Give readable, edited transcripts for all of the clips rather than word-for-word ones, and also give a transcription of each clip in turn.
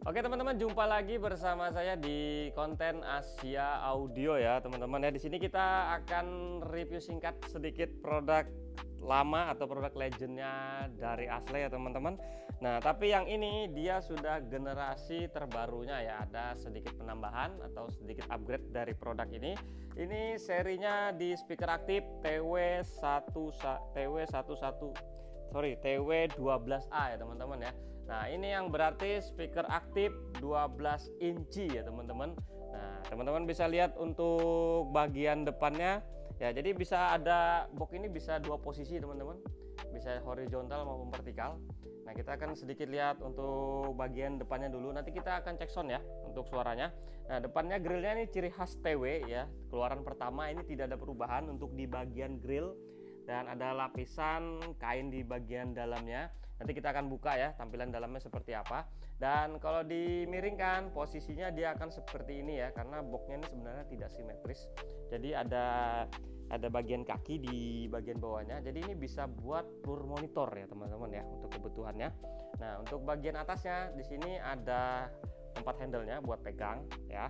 Oke teman-teman, jumpa lagi bersama saya di konten Asia Audio ya teman-teman ya. Di sini kita akan review singkat sedikit produk lama atau produk legendnya dari Ashley ya teman-teman. Nah tapi yang ini dia sudah generasi terbarunya ya, ada sedikit penambahan atau sedikit upgrade dari produk ini. Ini serinya di speaker aktif TW12A ya teman-teman ya. Nah ini yang berarti speaker aktif 12 inci ya teman-teman. Nah teman-teman bisa lihat untuk bagian depannya ya, jadi bisa ada box ini bisa dua posisi teman-teman, bisa horizontal maupun vertikal. Nah kita akan sedikit lihat untuk bagian depannya dulu, nanti kita akan cek sound ya untuk suaranya. Nah depannya grillnya ini ciri khas TW ya, keluaran pertama ini tidak ada perubahan untuk di bagian grill, dan ada lapisan kain di bagian dalamnya. Nanti kita akan buka ya tampilan dalamnya seperti apa. Dan kalau dimiringkan posisinya dia akan seperti ini ya, karena boxnya ini sebenarnya tidak simetris. Jadi ada bagian kaki di bagian bawahnya. Jadi ini bisa buat blur monitor ya teman-teman ya untuk kebutuhannya. Nah untuk bagian atasnya di sini ada tempat handle-nya buat pegang ya.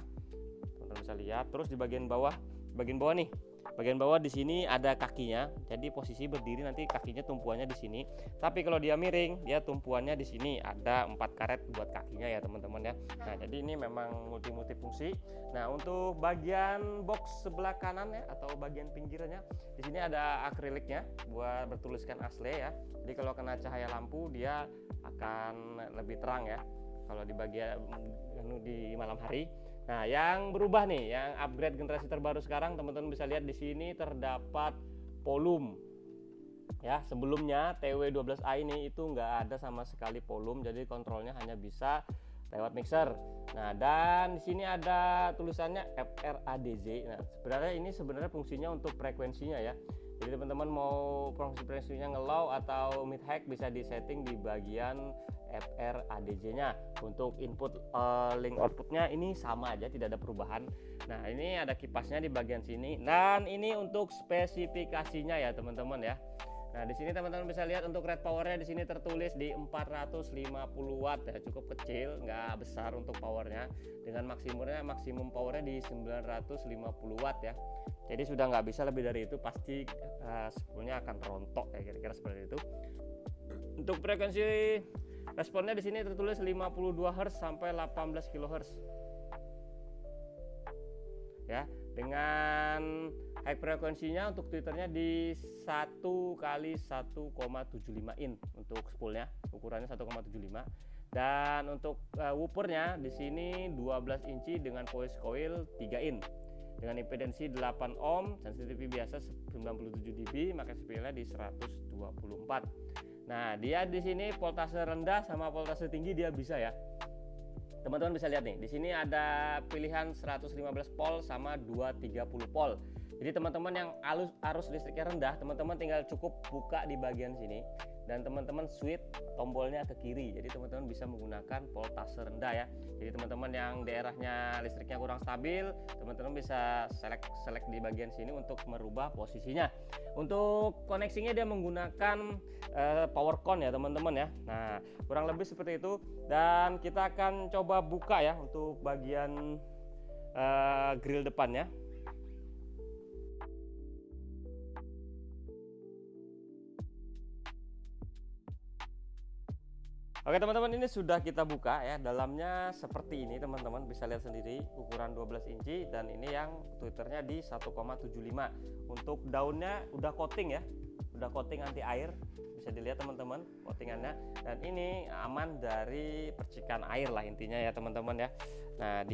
Teman-teman bisa lihat. Terus di bagian bawah nih. Bagian bawah di sini ada kakinya, jadi posisi berdiri nanti kakinya tumpuannya di sini. Tapi kalau dia miring, dia tumpuannya di sini ada 4 karet buat kakinya ya teman-teman ya. Nah jadi ini memang multifungsi. Nah untuk bagian box sebelah kanan ya atau bagian pinggirnya, di sini ada akriliknya buat bertuliskan Ashley ya. Jadi kalau kena cahaya lampu dia akan lebih terang ya kalau di bagian di malam hari. Nah, yang berubah nih, yang upgrade generasi terbaru sekarang, teman-teman bisa lihat di sini terdapat volume. Ya, sebelumnya TW12A ini itu nggak ada sama sekali volume, jadi kontrolnya hanya bisa lewat mixer. Nah, dan di sini ada tulisannya FRADZ. Nah, ini sebenarnya fungsinya untuk frekuensinya ya. Jadi teman-teman mau frekuensinya nge-low atau mid-high bisa disetting di bagian FRADZ-nya. Untuk input link outputnya ini sama aja, tidak ada perubahan. Nah ini ada kipasnya di bagian sini, dan ini untuk spesifikasinya ya teman-teman ya. Nah di sini teman-teman bisa lihat untuk rate powernya di sini tertulis di 450 watt ya, cukup kecil, nggak besar untuk powernya. Dengan maksimum powernya di 950 watt ya. Jadi sudah nggak bisa lebih dari itu, pasti spoolnya akan rontok ya, kira-kira seperti itu. Untuk frekuensi responnya di sini tertulis 52 Hz sampai 18 kHz. Ya, dengan high frekuensinya untuk tweeternya di 1 kali 1,75 in untuk spoolnya, ukurannya 1,75. Dan untuk woofernya di sini 12 inci dengan voice coil 3 in. Dengan impedensi 8 ohm, sensitivity biasa 97 dB, maka speednya di 124. Nah, dia di sini voltase rendah sama voltase tinggi dia bisa ya. Teman-teman bisa lihat nih, di sini ada pilihan 115 volt sama 230 volt. Jadi teman-teman yang arus listriknya rendah, teman-teman tinggal cukup buka di bagian sini dan teman-teman switch tombolnya ke kiri. Jadi teman-teman bisa menggunakan voltase rendah ya. Jadi teman-teman yang daerahnya listriknya kurang stabil, teman-teman bisa select di bagian sini untuk merubah posisinya. Untuk koneksinya dia menggunakan power con ya teman-teman ya. Nah kurang lebih seperti itu, dan kita akan coba buka ya untuk bagian grill depannya. Oke teman-teman, ini sudah kita buka ya, dalamnya seperti ini teman-teman bisa lihat sendiri, ukuran 12 inci, dan ini yang tweeternya di 1,75. Untuk daunnya udah coating ya, udah coating anti air, bisa dilihat teman-teman coatingannya, dan ini aman dari percikan air lah intinya ya teman-teman ya. Nah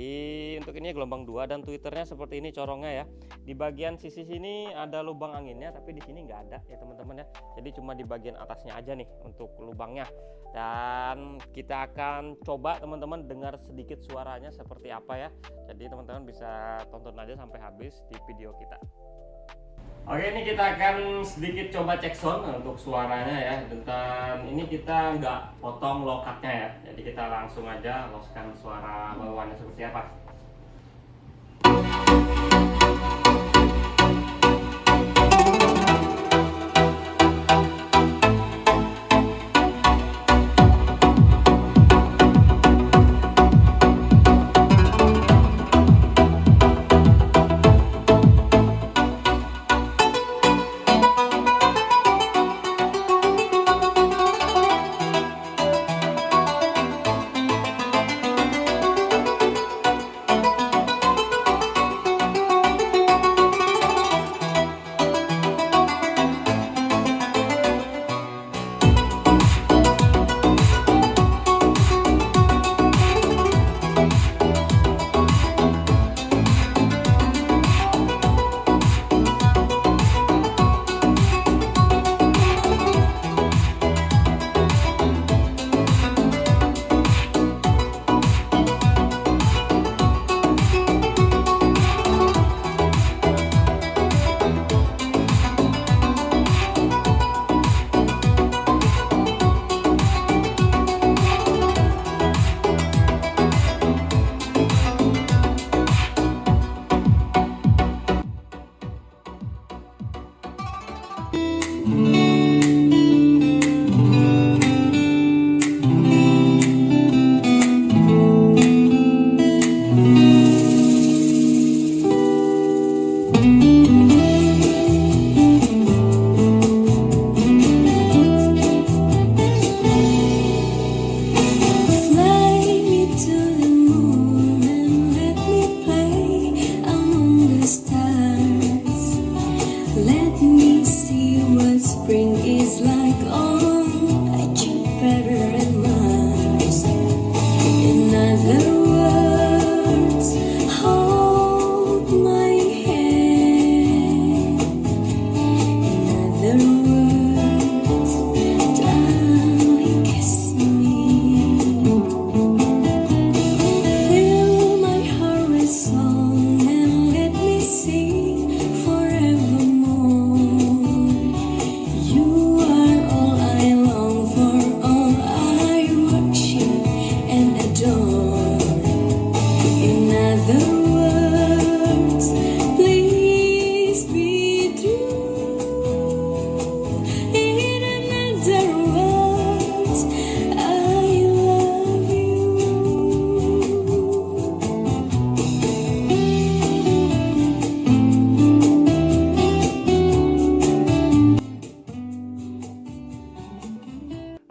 untuk ini gelombang 2, dan tweeternya seperti ini corongnya ya. Di bagian sisi sini ada lubang anginnya, tapi di sini nggak ada ya teman-teman ya. Jadi cuma di bagian atasnya aja nih untuk lubangnya. Dan kita akan coba teman-teman dengar sedikit suaranya seperti apa ya. Jadi teman-teman bisa tonton aja sampai habis di video kita. Oke, ini kita akan sedikit coba cek sound untuk suaranya ya. Dan ini kita nggak potong lokatnya ya. Jadi kita langsung aja loskan suara bawaannya seperti apa.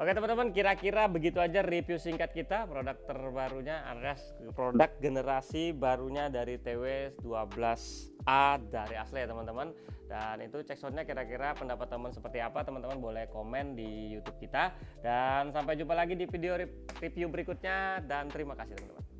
Oke teman-teman, kira-kira begitu aja review singkat kita produk terbarunya alias produk generasi barunya dari TW12A dari Asle ya teman-teman. Dan itu cek soundnya kira-kira pendapat teman seperti apa, teman-teman boleh komen di YouTube kita. Dan sampai jumpa lagi di video review berikutnya dan terima kasih teman-teman.